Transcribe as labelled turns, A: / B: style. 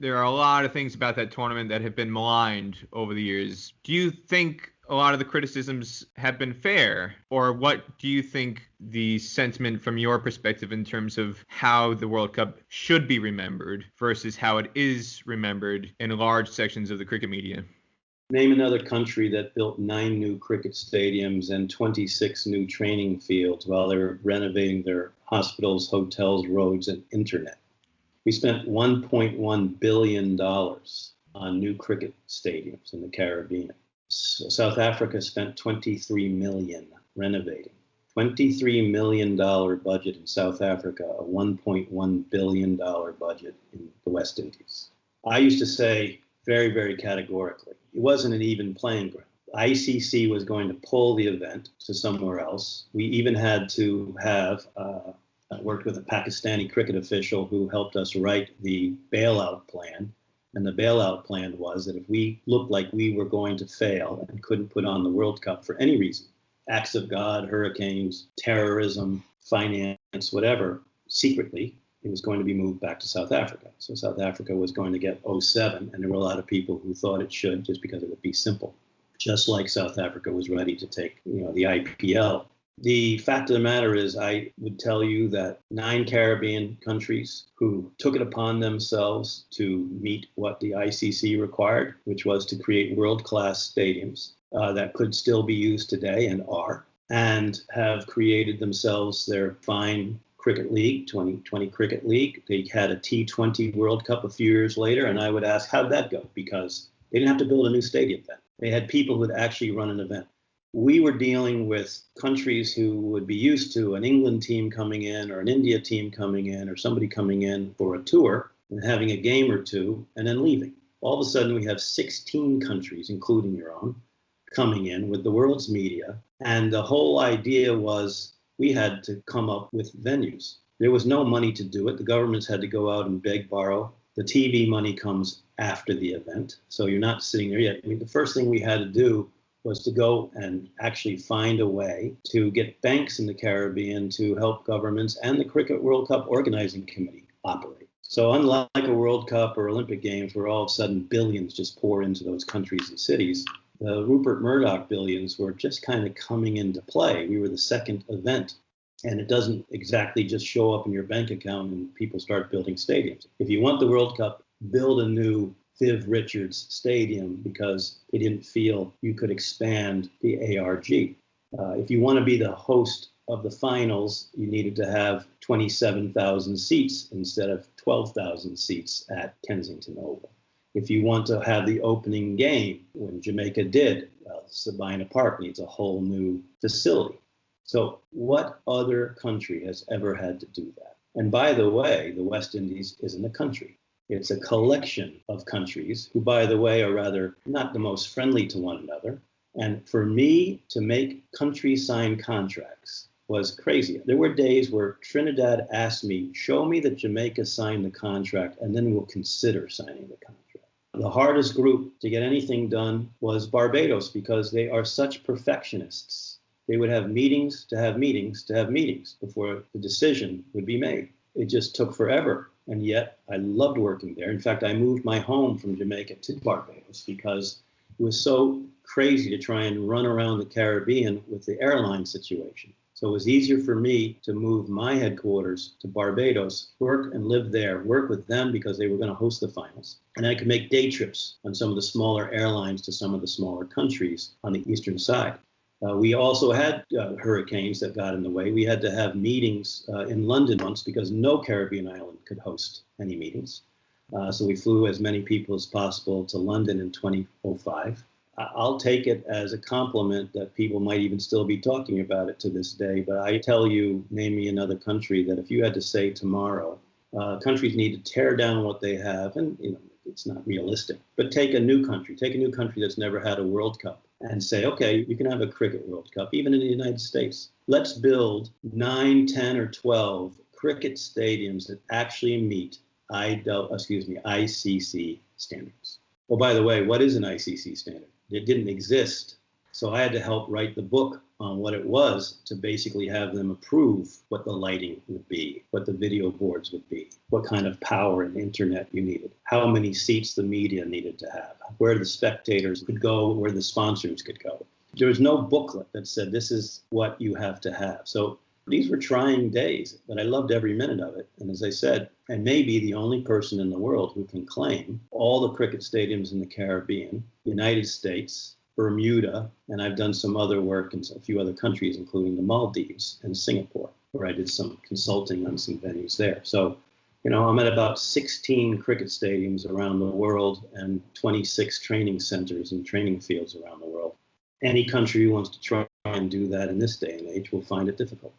A: there are a lot of things about that tournament that have been maligned over the years. Do you think a lot of the criticisms have been fair? Or what do you think the sentiment from your perspective in terms of how the World Cup should be remembered versus how it is remembered in large sections of the cricket media?
B: Name another country that built 9 new cricket stadiums and 26 new training fields while they were renovating their hospitals, hotels, roads, and internet. We spent $1.1 billion on new cricket stadiums in the Caribbean. South Africa spent $23 million renovating. $23 million budget in South Africa, a $1.1 billion budget in the West Indies. I used to say very, very categorically, it wasn't an even playing ground. ICC was going to pull the event to somewhere else. We even had to have worked with a Pakistani cricket official who helped us write the bailout plan. And the bailout plan was that if we looked like we were going to fail and couldn't put on the World Cup for any reason, acts of God, hurricanes, terrorism, finance, whatever, secretly, it was going to be moved back to South Africa. So South Africa was going to get 07, and there were a lot of people who thought it should just because it would be simple. Just like South Africa was ready to take, the IPL. The fact of the matter is, I would tell you that 9 Caribbean countries who took it upon themselves to meet what the ICC required, which was to create world-class stadiums that could still be used today and are, and have created themselves their fine cricket league, 2020 cricket league. They had a T20 World Cup a few years later, and I would ask, how'd that go? Because they didn't have to build a new stadium then. They had people who would actually run an event. We were dealing with countries who would be used to an England team coming in or an India team coming in or somebody coming in for a tour and having a game or two and then leaving. All of a sudden, we have 16 countries, including your own, coming in with the world's media. And the whole idea was we had to come up with venues. There was no money to do it. The governments had to go out and beg, borrow. The TV money comes after the event. So you're not sitting there yet. I mean, the first thing we had to do was to go and actually find a way to get banks in the Caribbean to help governments and the Cricket World Cup Organizing Committee operate. So unlike a World Cup or Olympic Games where all of a sudden billions just pour into those countries and cities, the Rupert Murdoch billions were just kind of coming into play. We were the second event. And it doesn't exactly just show up in your bank account and people start building stadiums. If you want the World Cup, build a new Viv Richards Stadium because they didn't feel you could expand the ARG. If you want to be the host of the finals, you needed to have 27,000 seats instead of 12,000 seats at Kensington Oval. If you want to have the opening game, when Jamaica did, Sabina Park needs a whole new facility. So what other country has ever had to do that? And by the way, the West Indies isn't a country. It's a collection of countries who, by the way, are rather not the most friendly to one another. And for me to make countries sign contracts was crazy. There were days where Trinidad asked me, show me that Jamaica signed the contract and then we'll consider signing the contract. The hardest group to get anything done was Barbados because they are such perfectionists. They would have meetings to have meetings to have meetings before the decision would be made. It just took forever. And yet I loved working there. In fact, I moved my home from Jamaica to Barbados because it was so crazy to try and run around the Caribbean with the airline situation. So it was easier for me to move my headquarters to Barbados, work and live there, work with them because they were going to host the finals. And I could make day trips on some of the smaller airlines to some of the smaller countries on the eastern side. We also had hurricanes that got in the way. We had to have meetings in London once because no Caribbean island could host any meetings. So we flew as many people as possible to London in 2005. I'll take it as a compliment that people might even still be talking about it to this day. But I tell you, name me another country that if you had to say tomorrow, countries need to tear down what they have, and it's not realistic, but take a new country that's never had a World Cup and say, okay, you can have a cricket World Cup, even in the United States. Let's build 9, 10, or 12 cricket stadiums that actually meet ICC standards. Oh, by the way, what is an ICC standard? It didn't exist So I had to help write the book on what it was to basically have them approve what the lighting would be, what the video boards would be, what kind of power and internet you needed, how many seats the media needed to have, where the spectators could go, where the sponsors could go. There was no booklet that said this is what you have to have. So these were trying days, but I loved every minute of it. And as I said, I may be the only person in the world who can claim all the cricket stadiums in the Caribbean, United States, Bermuda, and I've done some other work in a few other countries, including the Maldives and Singapore, where I did some consulting on some venues there. So, I'm at about 16 cricket stadiums around the world and 26 training centers and training fields around the world. Any country who wants to try and do that in this day and age will find it difficult.